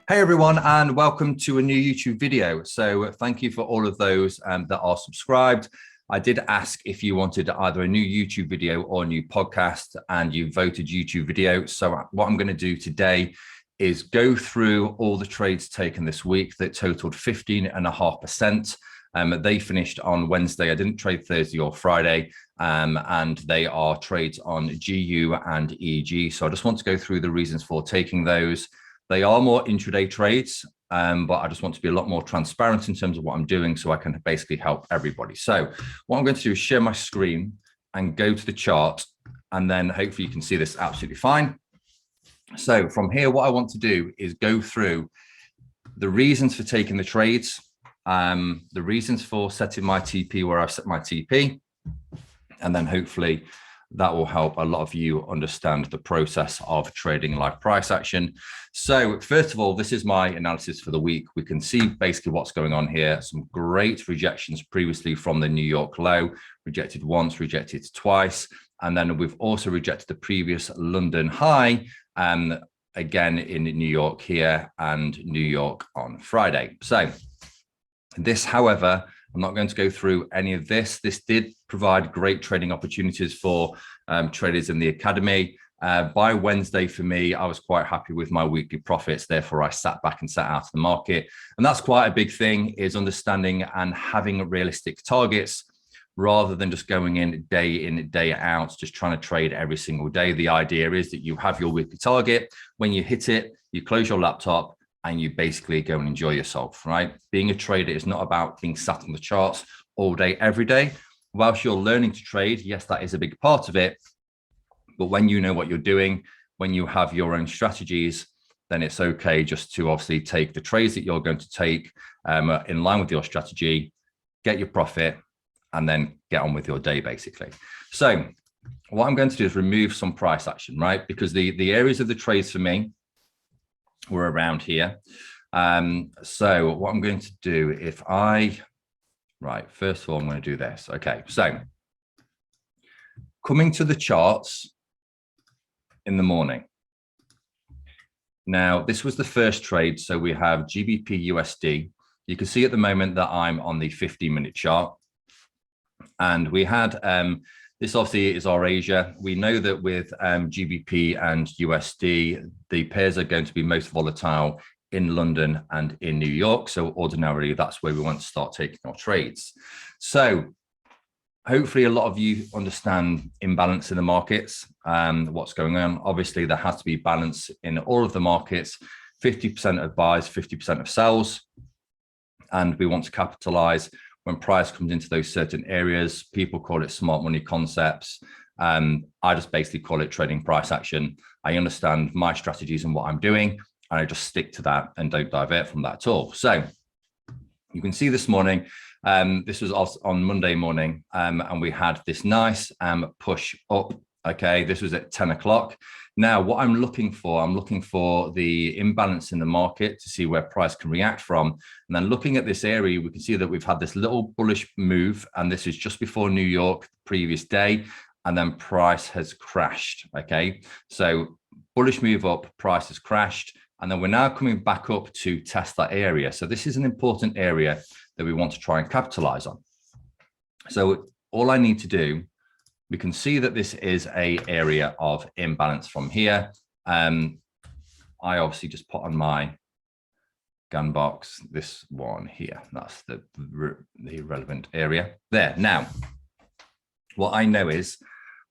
Hey everyone, and welcome to a new YouTube video. So thank you for all of those that are subscribed. I did ask if you wanted either a new YouTube video or a new podcast, and you voted YouTube video. So what I'm going to do today is go through all the trades taken this week that totaled 15.5%. They finished on Wednesday. I didn't trade Thursday or Friday, and they are trades on GU and EG. So I just want to go through the reasons for taking those. They are more intraday trades, but I just want to be a lot more transparent in terms of what I'm doing so I can basically help everybody. So what I'm going to do is share my screen and go to the chart, and then hopefully you can see this absolutely fine. So from here, what I want to do is go through the reasons for taking the trades, the reasons for setting my TP where I've set my TP, and then hopefully that will help a lot of you understand the process of trading live price action. So first of all, this is my analysis for the week. We can see basically what's going on here. Some great rejections previously from the New York low, rejected once, rejected twice. And then we've also rejected the previous London high, again in New York here and New York on Friday. So this, however, I'm not going to go through any of this. This did provide great trading opportunities for traders in the academy. By Wednesday, for me, I was quite happy with my weekly profits. Therefore, I sat back and sat out of the market. And that's quite a big thing, is understanding and having realistic targets rather than just going in, day out, just trying to trade every single day. The idea is that you have your weekly target. When you hit it, you close your laptop, and you basically go and enjoy yourself, right? Being a trader is not about being sat on the charts all day, every day. Whilst you're learning to trade, yes, that is a big part of it. But when you know what you're doing, when you have your own strategies, then it's okay just to obviously take the trades that you're going to take in line with your strategy, get your profit, and then get on with your day, basically. So what I'm going to do is remove some price action, right? Because the areas of the trades for me were around here. So what I'm going to do, first of all, I'm going to do this. Okay, so coming to the charts in the morning. Now, this was the first trade. So we have GBPUSD. You can see at the moment that I'm on the 15-minute chart. And we had, this obviously is our Asia. We know that with GBP and USD, the pairs are going to be most volatile in London and in New York. So ordinarily, that's where we want to start taking our trades. So hopefully a lot of you understand imbalance in the markets, what's going on. Obviously, there has to be balance in all of the markets, 50% of buys, 50% of sells. And we want to capitalize when price comes into those certain areas. People call it smart money concepts. I just basically call it trading price action. I understand my strategies and what I'm doing, and I just stick to that and don't divert from that at all. So you can see this morning, this was on Monday morning, and we had this nice push up. Okay, this was at 10 o'clock. Now, what I'm looking for the imbalance in the market to see where price can react from. And then looking at this area, we can see that we've had this little bullish move, and this is just before New York the previous day, and then price has crashed. Okay, so bullish move up, price has crashed, and then we're now coming back up to test that area. So this is an important area that we want to try and capitalize on. So all I need to do, we can see that this is an area of imbalance from here. I obviously just put on my gun box this one here. That's the relevant area there. Now, what I know is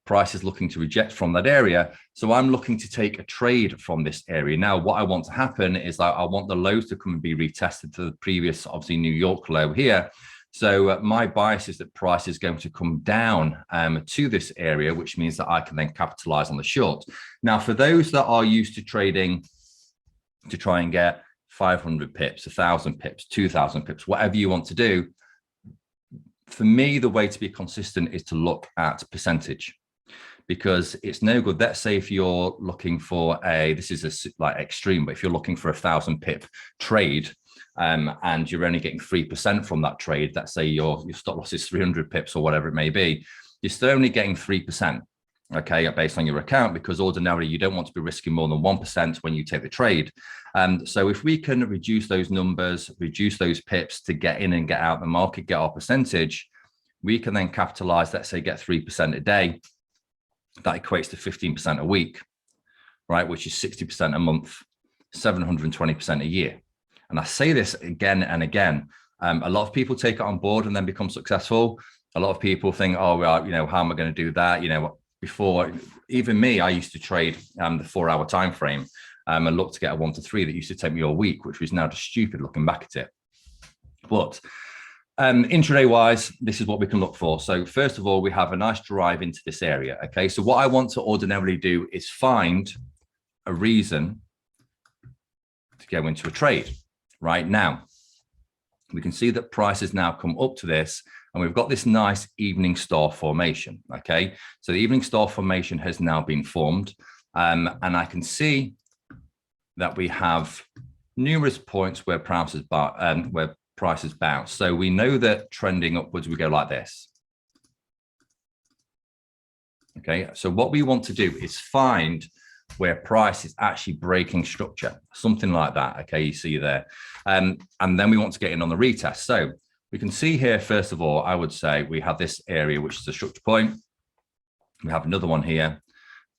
price is looking to reject from that area. So I'm looking to take a trade from this area. Now, what I want to happen is that I want the lows to come and be retested to the previous, obviously, New York low here. So my bias is that price is going to come down to this area, which means that I can then capitalize on the short. Now, for those that are used to trading to try and get 500 pips, 1,000 pips, 2,000 pips, whatever you want to do, for me, the way to be consistent is to look at percentage, because it's no good. Let's say if you're looking for this is like extreme, but if you're looking for 1,000 pip trade, and you're only getting 3% from that trade, let's say your stop loss is 300 pips or whatever it may be, you're still only getting 3%. okay, based on your account, because ordinarily you don't want to be risking more than 1% when you take the trade. So if we can reduce those numbers, reduce those pips to get in and get out the market, get our percentage, we can then capitalize, let's say get 3% a day. That equates to 15% a week, right? Which is 60% a month, 720% a year. And I say this again and again. A lot of people take it on board and then become successful. A lot of people think, oh, well, you know, how am I going to do that? You know, before, even me, I used to trade the 4-hour time frame and look to get a 1 to 3 that used to take me a week, which was now just stupid looking back at it. But intraday wise, this is what we can look for. So first of all, we have a nice drive into this area. Okay, so what I want to ordinarily do is find a reason to go into a trade. Right now, we can see that price has now come up to this, and we've got this nice evening star formation. Okay, so the evening star formation has now been formed, and I can see that we have numerous points where prices bounce. So we know that trending upwards, we go like this. Okay, so what we want to do is find where price is actually breaking structure, something like that. Okay, you see there. And then we want to get in on the retest. So we can see here, first of all, I would say we have this area, which is a structure point. We have another one here,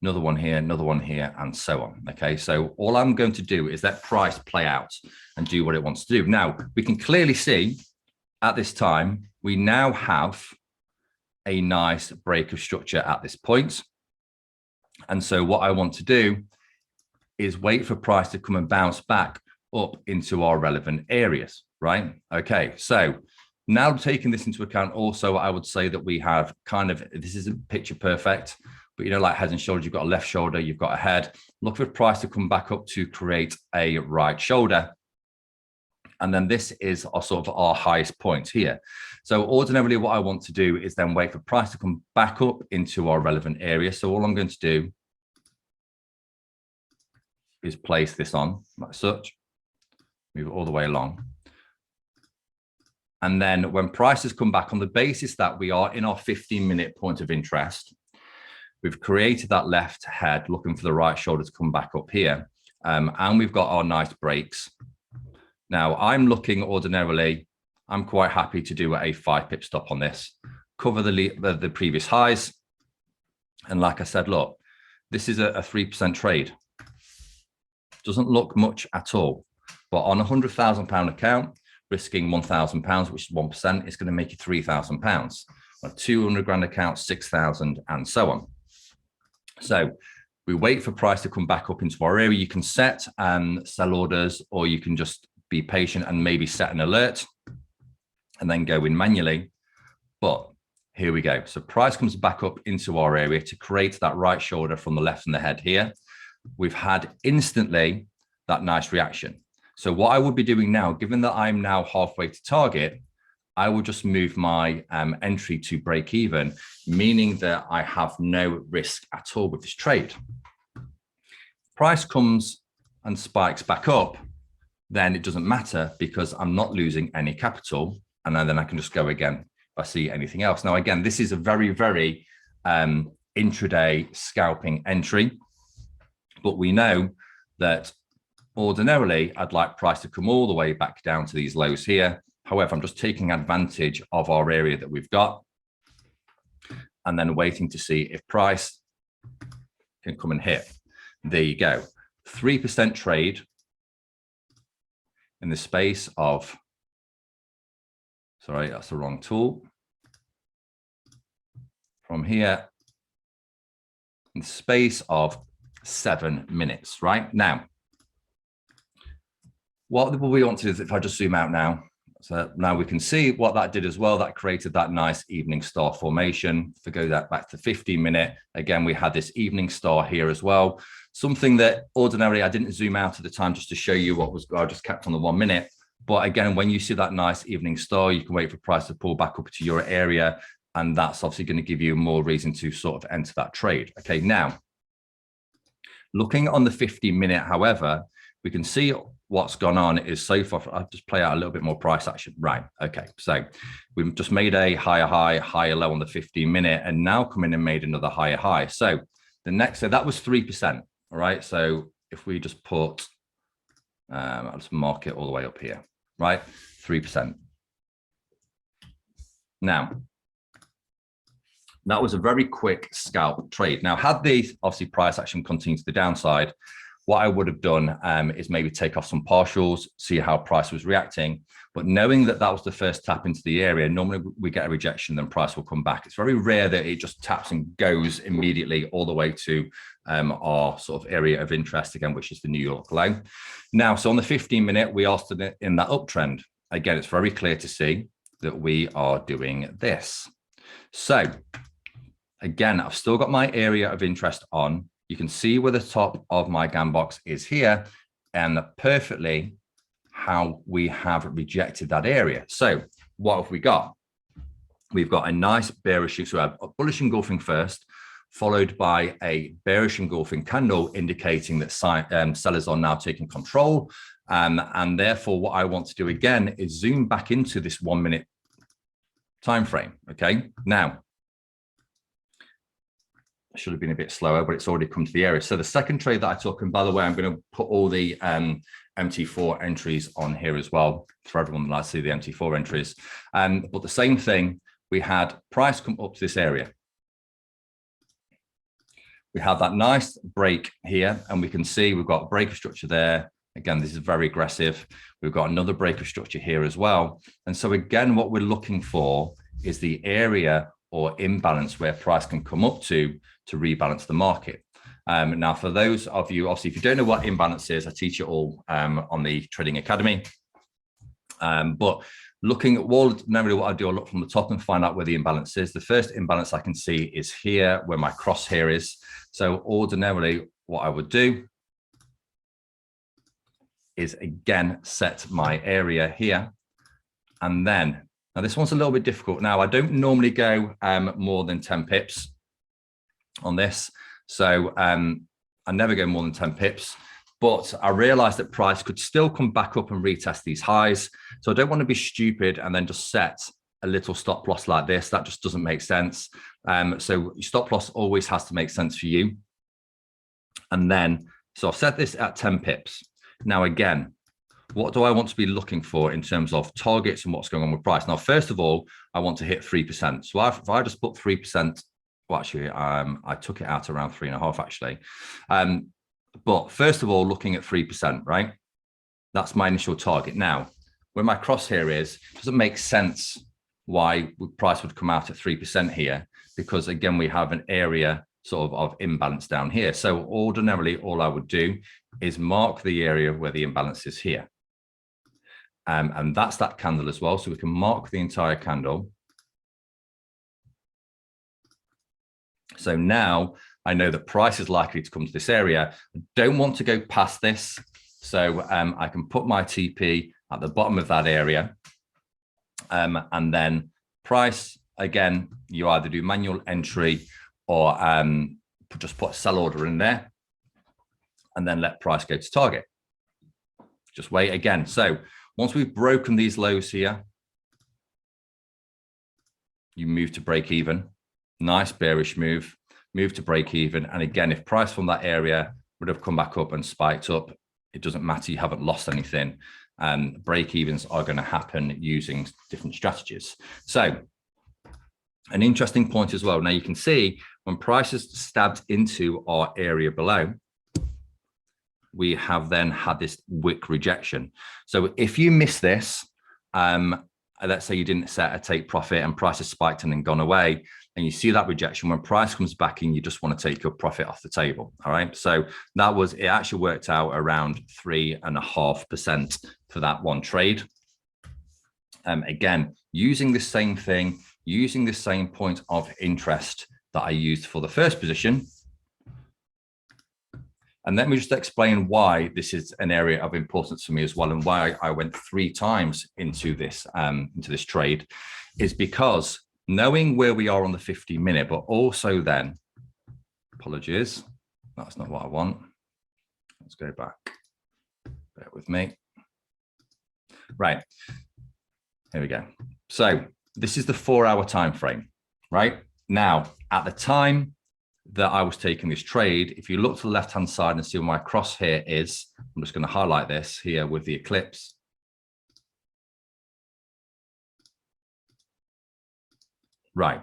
another one here, another one here, and so on. Okay, so all I'm going to do is let price play out and do what it wants to do. Now, we can clearly see at this time, we now have a nice break of structure at this point. And so what I want to do is wait for price to come and bounce back up into our relevant areas, right? Okay, so now taking this into account, also, I would say that we have kind of, this isn't picture perfect, but you know, like head and shoulders, you've got a left shoulder, you've got a head. Look for price to come back up to create a right shoulder. And then this is our sort of our highest point here. So ordinarily what I want to do is then wait for price to come back up into our relevant area. So all I'm going to do is place this on like such, move it all the way along. And then when prices come back on the basis that we are in our 15-minute point of interest, we've created that left head looking for the right shoulder to come back up here. And we've got our nice breaks. Now I'm looking ordinarily, I'm quite happy to do a 5 pip stop on this, cover the previous highs. And like I said, look, this is a 3% trade. Doesn't look much at all, but on a £100,000 account, risking £1,000, which is 1%, it's going to make you £3,000. On a 200 grand account, 6,000, and so on. So we wait for price to come back up into our area. You can set sell orders, or you can just be patient and maybe set an alert and then go in manually. But here we go. So price comes back up into our area to create that right shoulder from the left and the head here. We've had instantly that nice reaction. So what I would be doing now, given that I'm now halfway to target, I will just move my entry to break even, meaning that I have no risk at all with this trade. Price comes and spikes back up, then it doesn't matter because I'm not losing any capital, and then I can just go again if I see anything else. Now, again, this is a very, very intraday scalping entry, but we know that ordinarily I'd like price to come all the way back down to these lows here. However, I'm just taking advantage of our area that we've got and then waiting to see if price can come and hit. There you go. 3% trade in the space of, sorry, that's the wrong tool. From here, in the space of 7 minutes, right? Now, what we want to do is, if I just zoom out now, so now we can see what that did as well. That created that nice evening star formation. If we go that back to 15-minute, again, we had this evening star here as well. Something that ordinarily I didn't zoom out at the time just to show you what was, I just kept on the 1 minute. But again, when you see that nice evening star, you can wait for price to pull back up to your area. And that's obviously going to give you more reason to sort of enter that trade. Okay, now, looking on the 15-minute, however, we can see what's gone on is so far, I'll just play out a little bit more price action. Right. Okay. So we've just made a higher high, higher low on the 15-minute, and now come in and made another higher high. So the next, so that was 3%. All right. So if we just put, I'll just mark it all the way up here, right? 3%. Now, that was a very quick scalp trade. Now, had the obviously price action continued to the downside, what I would have done is maybe take off some partials, see how price was reacting. But knowing that that was the first tap into the area, normally we get a rejection, then price will come back. It's very rare that it just taps and goes immediately all the way to our sort of area of interest again, which is the New York low. Now, so on the 15-minute, we are still in that uptrend. Again, it's very clear to see that we are doing this. So again, I've still got my area of interest on. You can see where the top of my GAN box is here, and perfectly how we have rejected that area. So what have we got? We've got a nice bearish, so a bullish engulfing first, followed by a bearish engulfing candle indicating that sellers are now taking control. And therefore, what I want to do again is zoom back into this 1 minute time frame. Okay, now I should have been a bit slower, but it's already come to the area. So the second trade that I took, and by the way, I'm going to put all the MT4 entries on here as well for everyone that likes to see the MT4 entries. But the same thing, we had price come up to this area. We have that nice break here, and we can see we've got a break of structure there. Again, this is very aggressive. We've got another break of structure here as well. And so again, what we're looking for is the area or imbalance where price can come up to rebalance the market. Now, for those of you, obviously, if you don't know what imbalance is, I teach it all on the Trading Academy. But looking at normally what I do, I look from the top and find out where the imbalance is. The first imbalance I can see is here, where my crosshair is. So ordinarily, what I would do is again set my area here, and then now this one's a little bit difficult. Now I don't normally go more than 10 pips on this, so I never go more than 10 pips. But I realized that price could still come back up and retest these highs, so I don't want to be stupid and then just set a little stop loss like this. That just doesn't make sense. So your stop loss always has to make sense for you. And then so I've set this at 10 pips. Now, again, what do I want to be looking for in terms of targets and what's going on with price? Now, first of all, I want to hit 3%. So if I just put 3%, well, actually, I took it out around 3.5, actually. But first of all, looking at 3%, right? That's my initial target. Now, where my crosshair is, doesn't make sense why price would come out at 3% here, because again, we have an area sort of imbalance down here. So ordinarily, all I would do is mark the area where the imbalance is here. And that's that candle as well. So we can mark the entire candle. So now I know that price is likely to come to this area. I don't want to go past this. So I can put my TP at the bottom of that area. And then price, again, you either do manual entry or just put a sell order in there and then let price go to target. Just wait again. So once we've broken these lows here, you move to break even. Nice bearish move to break even. And again, if price from that area would have come back up and spiked up, it doesn't matter. You haven't lost anything. Break evens are going to happen using different strategies. So an interesting point as well. Now you can see when prices stabbed into our area below, we have then had this wick rejection. So if you miss this, let's say you didn't set a take profit and price has spiked and then gone away, and you see that rejection, when price comes back in, you just want to take your profit off the table. All right. So that was, it actually worked out around 3.5% for that one trade. Again, using the same thing, using the same point of interest that I used for the first position. And let me just explain why this is an area of importance for me as well, and why I went 3 times into this trade, is because knowing where we are on the 50-minute, but also then, apologies, that's not what I want. Let's go back. Bear Bear with me. Right, here we go. So this is the 4-hour time frame, right? Now, at the time that I was taking this trade, if you look to the left-hand side and see where my crosshair is, I'm just going to highlight this here with the eclipse. Right,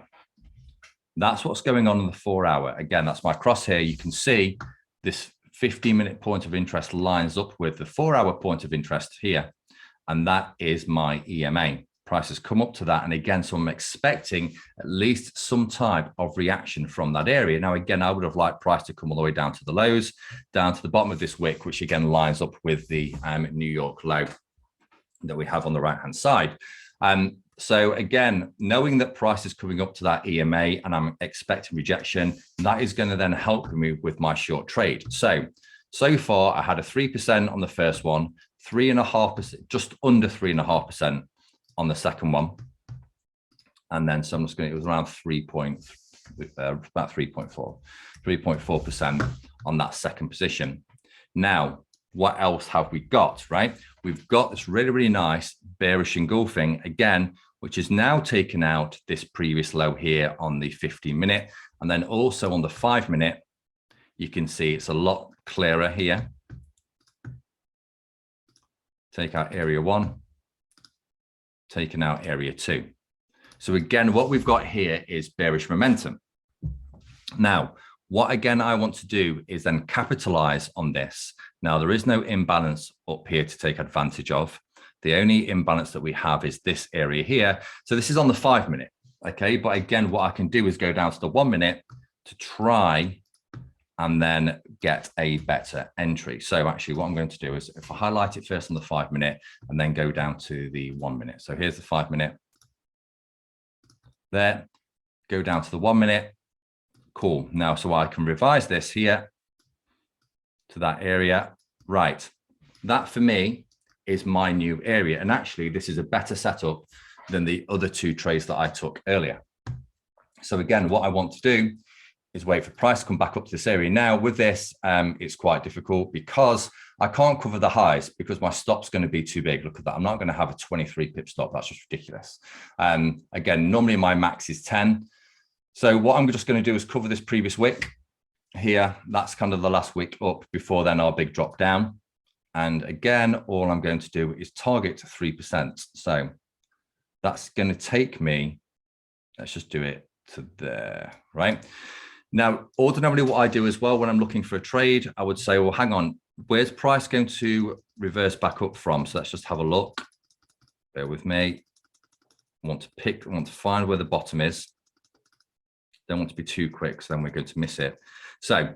that's what's going on in the 4-hour. Again, that's my crosshair. You can see this 15-minute point of interest lines up with the 4-hour point of interest here, and that is my EMA. Prices come up to that, and again, so I'm expecting at least some type of reaction from that area. Now, again, I would have liked price to come all the way down to the lows, down to the bottom of this wick, which again lines up with the New York low that we have on the right-hand side. So again, knowing that price is coming up to that EMA and I'm expecting rejection, that is going to then help me with my short trade. So far I had a 3% on the first one, 3.5%, just under 3.5% on the second one. And then so I'm just going to, it was around about 3.4% on that second position. Now, what else have we got, right? We've got this really, really nice bearish engulfing again, which is now taken out this previous low here on the 15-minute. And then also on the 5-minute, you can see it's a lot clearer here. Take out area 1, taking out area 2. So again, what we've got here is bearish momentum. Now, what again I want to do is then capitalize on this. Now, there is no imbalance up here to take advantage of. The only imbalance that we have is this area here. So this is on the 5-minute, okay? But again, what I can do is go down to the 1-minute to try and then get a better entry. So actually what I'm going to do is if I highlight it first on the 5-minute and then go down to the 1-minute. So here's the 5-minute. There, go down to the 1-minute. Cool. Now, so I can revise this here to that area. Right. That for me is my new area. And actually, this is a better setup than the other 2 trades that I took earlier. So again, what I want to do is wait for price to come back up to this area. Now with this, it's quite difficult because I can't cover the highs because my stop's going to be too big. Look at that. I'm not going to have a 23 pip stop. That's just ridiculous. Again, normally my max is 10. So what I'm just going to do is cover this previous wick here. That's kind of the last wick up before then our big drop down. And again, all I'm going to do is target 3%. So that's going to take me, let's just do it to there, right? Now, ordinarily what I do as well when I'm looking for a trade, I would say, well, hang on, where's price going to reverse back up from? So let's just have a look. Bear with me. I want to find where the bottom is. Don't want to be too quick, so then we're going to miss it. So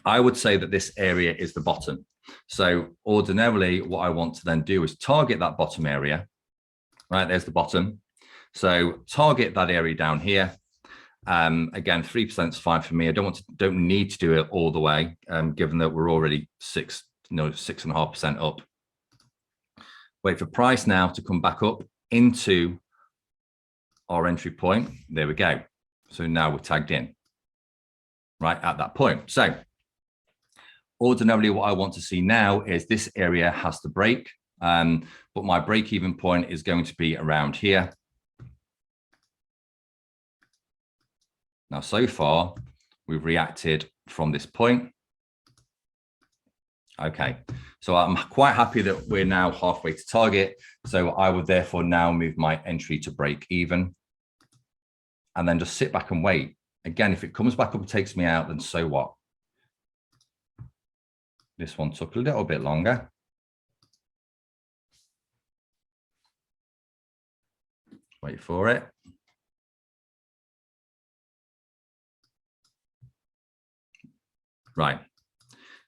I would say that this area is the bottom. So ordinarily what I want to then do is target that bottom area, right? There's the bottom. So target that area down here. Again, 3% is fine for me. I don't need to do it all the way, given that we're already 6.5% up. Wait for price now to come back up into our entry point. There we go. So now we're tagged in right at that point. So ordinarily what I want to see now is this area has to break, but my break-even point is going to be around here. Now, so far, we've reacted from this point. Okay, so I'm quite happy that we're now halfway to target. So I would therefore now move my entry to break even and then just sit back and wait. Again, if it comes back up and takes me out, then so what? This one took a little bit longer. Wait for it. Right,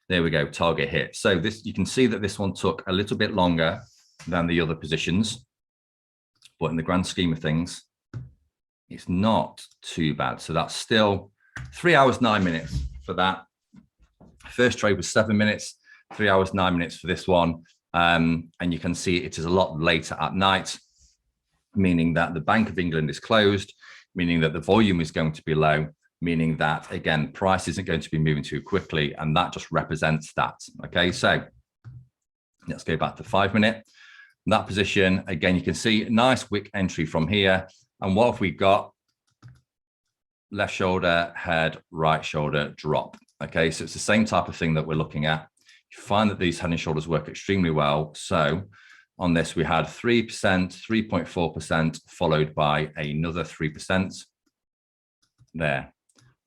there we go, target hit. So this, you can see that this one took a little bit longer than the other positions, but in the grand scheme of things, it's not too bad. So that's still 3 hours, 9 minutes for that. First trade was 7 minutes, 3 hours, 9 minutes for this one. And you can see it is a lot later at night, meaning that the Bank of England is closed, meaning that the volume is going to be low, meaning that, again, price isn't going to be moving too quickly. And that just represents that. Okay, so Let's go back to 5 minute. That position, again, you can see nice wick entry from here. And what have we got? Left shoulder, head, right shoulder, drop. Okay, so it's the same type of thing that we're looking at. You find that these head and shoulders work extremely well. So on this, we had 3%, 3.4%, followed by another 3% there.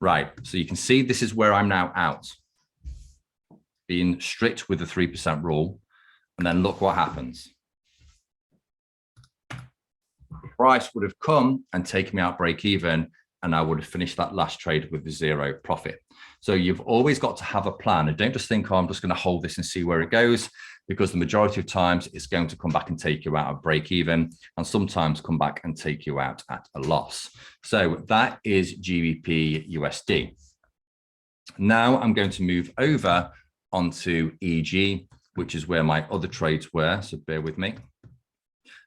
Right, so you can see this is where I'm now out, being strict with the 3% rule. And then look what happens. Price would have come and taken me out break even, and I would have finished that last trade with 0 profit. So you've always got to have a plan, and don't just think, oh, I'm just going to hold this and see where it goes, because the majority of times it's going to come back and take you out at break even, and sometimes come back and take you out at a loss. So that is GBPUSD. Now I'm going to move over onto EG, which is where my other trades were. So bear with me.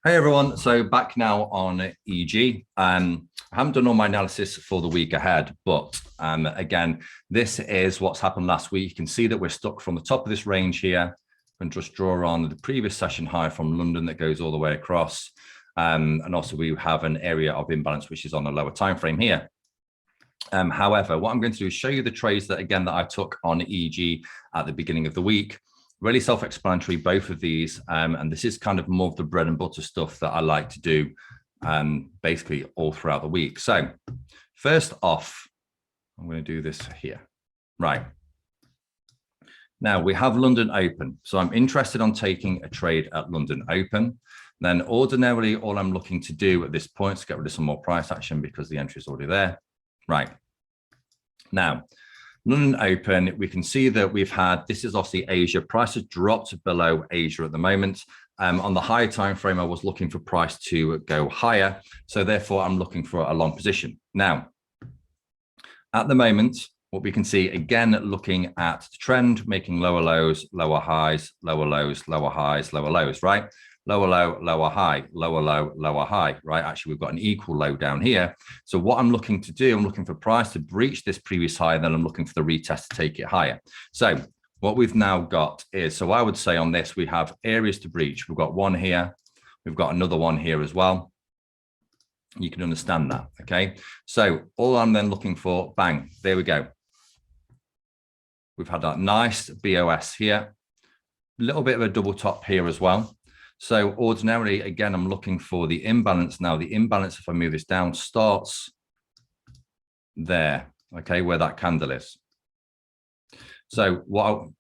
Hey everyone, so back now on EG. I haven't done all my analysis for the week ahead, but again, this is what's happened last week. You can see that we're stuck from the top of this range here, and just draw on the previous session high from London that goes all the way across. And also we have an area of imbalance, which is on a lower time frame here. However, what I'm going to do is show you the trades that, again, that I took on EG at the beginning of the week. Really self-explanatory, both of these. And this is kind of more of the bread and butter stuff that I like to do basically all throughout the week. So first off, I'm going to do this here. Right. Now we have London Open. So I'm interested on taking a trade at London Open. Then ordinarily, all I'm looking to do at this point is get rid of some more price action because the entry is already there. Right. Now, London Open, we can see that we've had, this is obviously Asia. Price has dropped below Asia at the moment. On the higher time frame, I was looking for price to go higher. So therefore, I'm looking for a long position. Now, at the moment, what we can see, again, looking at the trend, making lower lows, lower highs, lower lows, lower highs, lower lows, right? Lower low, lower high, lower low, lower high, right? Actually, we've got an equal low down here. So what I'm looking to do, I'm looking for price to breach this previous high, and then I'm looking for the retest to take it higher. So what we've now got is, so I would say on this, we have areas to breach. We've got one here. We've got another one here as well. You can understand that, okay? So all I'm then looking for, bang, there we go. We've had that nice BOS here. A little bit of a double top here as well. So ordinarily, again, I'm looking for the imbalance. Now the imbalance, if I move this down, starts there, okay, where that candle is. So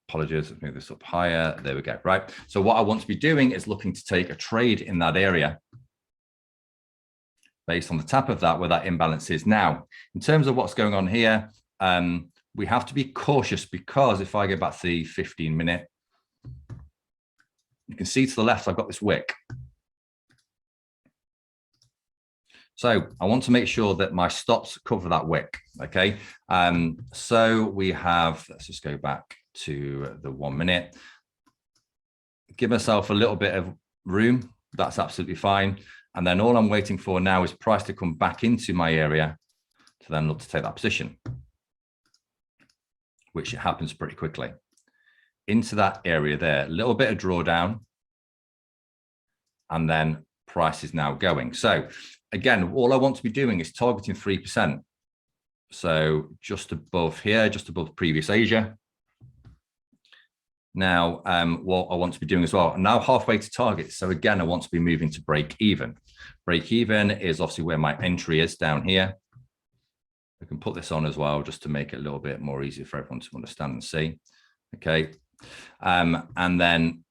apologies, let's move this up higher. There we go, right? So what I want to be doing is looking to take a trade in that area based on the tap of that, where that imbalance is. Now, in terms of what's going on here, we have to be cautious, because if I go back to the 15-minute, you can see to the left, I've got this wick. So I want to make sure that my stops cover that wick, okay? So we have, let's just go back to the 1 minute. Give myself a little bit of room. That's absolutely fine. And then all I'm waiting for now is price to come back into my area to then look to take that position, which it happens pretty quickly. Into that area there, a little bit of drawdown, and then price is now going. So again, all I want to be doing is targeting 3%. So just above here, just above previous Asia. Now, what I want to be doing as well, I'm now halfway to target. So again, I want to be moving to break even. Break even is obviously where my entry is down here. I can put this on as well, just to make it a little bit more easier for everyone to understand and see. Okay. And then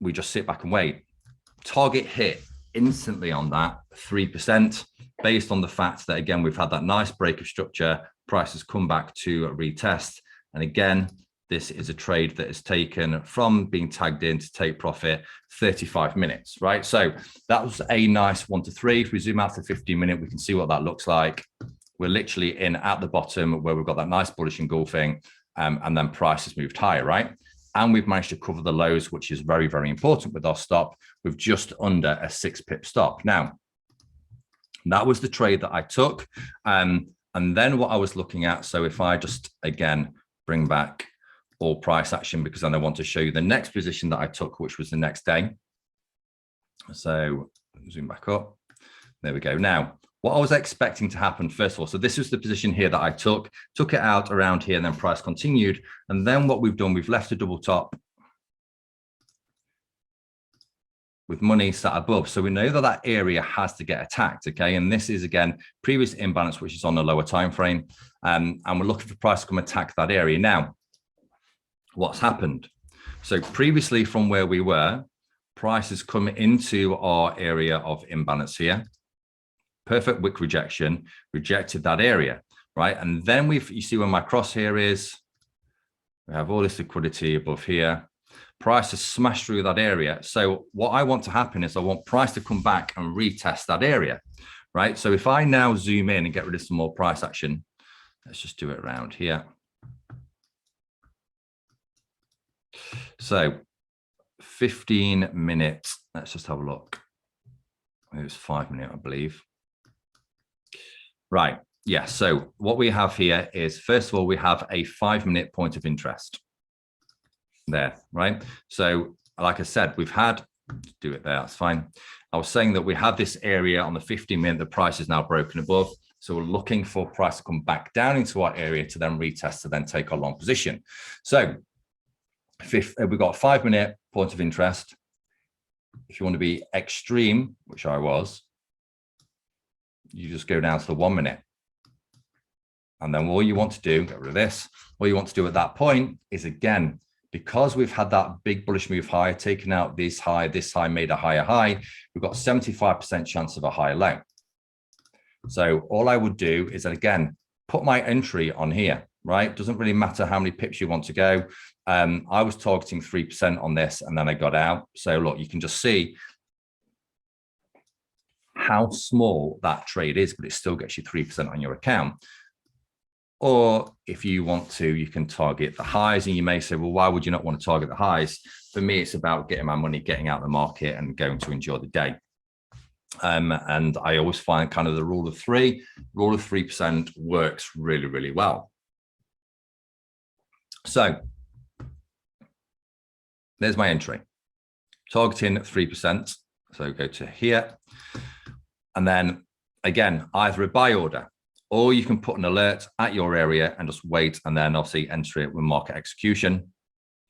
we just sit back and wait. Target hit instantly on that 3%, based on the fact that, again, we've had that nice break of structure. Price has come back to a retest. And again, this is a trade that is taken from being tagged in to take profit 35 minutes, right? So that was a nice 1 to 3. If we zoom out to 15-minute, we can see what that looks like. We're literally in at the bottom where we've got that nice bullish engulfing, and then price has moved higher, right? And we've managed to cover the lows, which is very, very important with our stop, with just under a 6-pip stop. Now, that was the trade that I took. And then what I was looking at, so if I just, again, bring back all price action, because then I want to show you the next position that I took, which was the next day. So zoom back up. There we go. Now, what I was expecting to happen, first of all, so this was the position here that I took it out around here, and then price continued. And then what we've done, we've left a double top with money sat above. So we know that that area has to get attacked, okay? And this is, again, previous imbalance, which is on a lower time frame. And we're looking for price to come attack that area. Now, what's happened? So previously from where we were, price has come into our area of imbalance here. Perfect wick rejection, rejected that area, right? And then you see where my cross here is, we have all this liquidity above here. Price has smashed through that area. So what I want to happen is I want price to come back and retest that area, right? So if I now zoom in and get rid of some more price action, let's just do it around here. So 15 minutes, let's just have a look. It was 5 minutes, I believe. Right, yeah, so what we have here is, first of all, we have a 5 minute point of interest there, right? So like I said, we've had, do it there, that's fine. I was saying that we had this area on the 15 minute, the price is now broken above. So we're looking for price to come back down into our area to then retest, to then take our long position. So we've got a 5 minute point of interest. If you want to be extreme, which I was, you just go down to the 1 minute. And then all you want to do, get rid of this, all you want to do at that point is, again, because we've had that big bullish move higher, taken out this high, made a higher high, we've got 75% chance of a higher low. So all I would do is, again, put my entry on here, right? Doesn't really matter how many pips you want to go. I was targeting 3% on this, and then I got out. So look, you can just see how small that trade is, but it still gets you 3% on your account. Or if you want to, you can target the highs, and you may say, well, why would you not want to target the highs? For me, it's about getting my money, getting out of the market and going to enjoy the day. And I always find kind of the rule of 3% works really, really well. So there's my entry, targeting 3%. So go to here. And then again, either a buy order, or you can put an alert at your area and just wait, and then obviously enter it with market execution.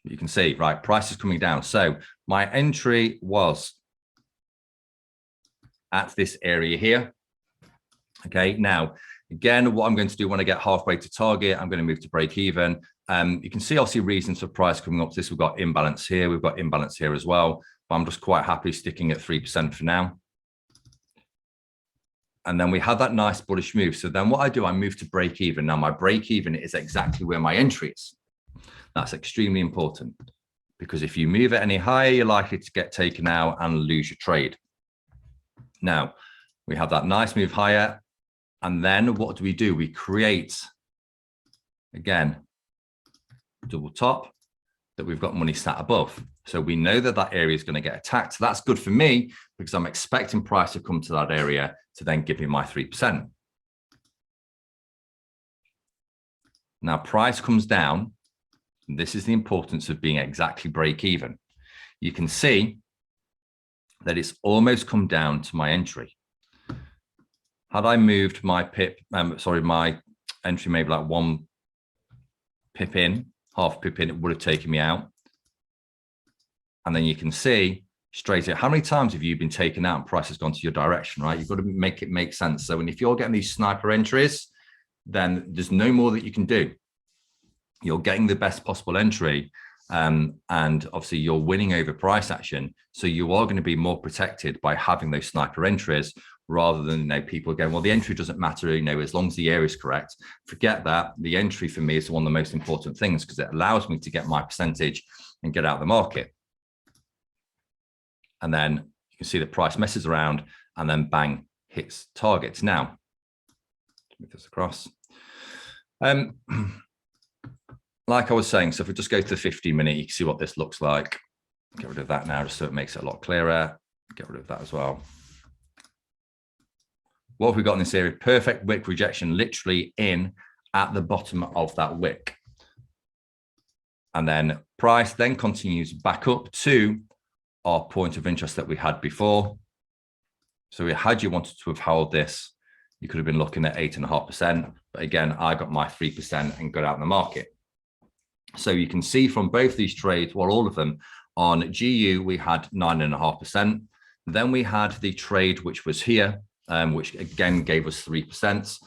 You can see, right, price is coming down. So my entry was at this area here. Okay, now, again, what I'm going to do when I get halfway to target, I'm going to move to break even. You can see obviously reasons for price coming up to this. We've got imbalance here. We've got imbalance here as well. But I'm just quite happy sticking at 3% for now. And then we had that nice bullish move. So then what I do, I move to break even. Now my break even is exactly where my entry is. That's extremely important, because if you move it any higher, you're likely to get taken out and lose your trade. Now we have that nice move higher. And then what do? We create, again, double top that we've got money sat above. So we know that that area is going to get attacked. So that's good for me, because I'm expecting price to come to that area to then give me my 3%. Now price comes down. And this is the importance of being exactly break even. You can see that it's almost come down to my entry. Had I moved my my entry maybe like 1 pip in, half pip in, it would have taken me out. And then you can see straight out, how many times have you been taken out and price has gone to your direction, right? You've got to make it make sense. So if you're getting these sniper entries, then there's no more that you can do. You're getting the best possible entry, and obviously you're winning over price action. So you are going to be more protected by having those sniper entries, rather than people going, well, the entry doesn't matter, as long as the area is correct. Forget that. The entry for me is one of the most important things, because it allows me to get my percentage and get out of the market. And then you can see the price messes around and then bang, hits targets. Now, move this across. Like I was saying, so if we just go to the 15 minute, you can see what this looks like. Get rid of that now, just so it makes it a lot clearer. Get rid of that as well. What have we got in this area? Perfect wick rejection, literally in at the bottom of that wick. And then price then continues back up to our point of interest that we had before. So had you wanted to have held this, you could have been looking at 8.5%. But again, I got my 3% and got out in the market. So you can see from both these trades, well, all of them, on GU, we had 9.5%. Then we had the trade, which was here, which again gave us 3%.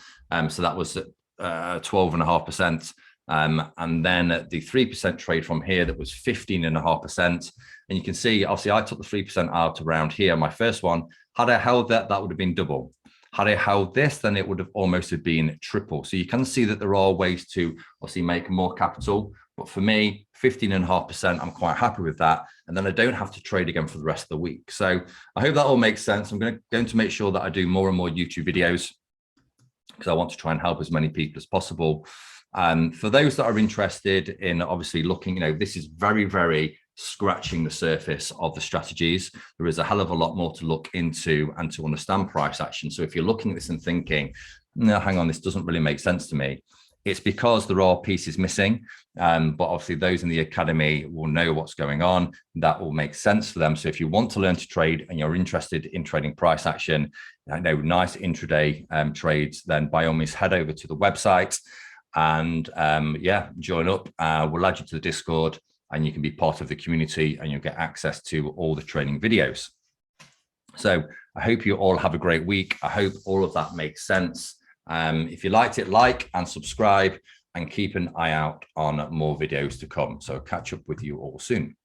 So that was 12.5%. And then the 3% trade from here, that was 15.5%. And you can see, obviously, I took the 3% out around here. My first one, had I held that, that would have been double. Had I held this, then it would have almost have been triple. So you can see that there are ways to obviously make more capital. But for me, 15.5%, I'm quite happy with that. And then I don't have to trade again for the rest of the week. So I hope that all makes sense. I'm going to make sure that I do more and more YouTube videos because I want to try and help as many people as possible. For those that are interested in obviously looking, this is very, very scratching the surface of the strategies. There is a hell of a lot more to look into and to understand price action. So if you're looking at this and thinking, no, hang on, this doesn't really make sense to me, it's because there are pieces missing. But obviously those in the academy will know what's going on. That will make sense for them. So if you want to learn to trade and you're interested in trading price action, nice intraday trades, then by all means head over to the website and join up. We'll add you to the Discord and you can be part of the community and you'll get access to all the training videos. So I hope you all have a great week. I hope all of that makes sense. If you liked it, like and subscribe and keep an eye out on more videos to come. So catch up with you all soon.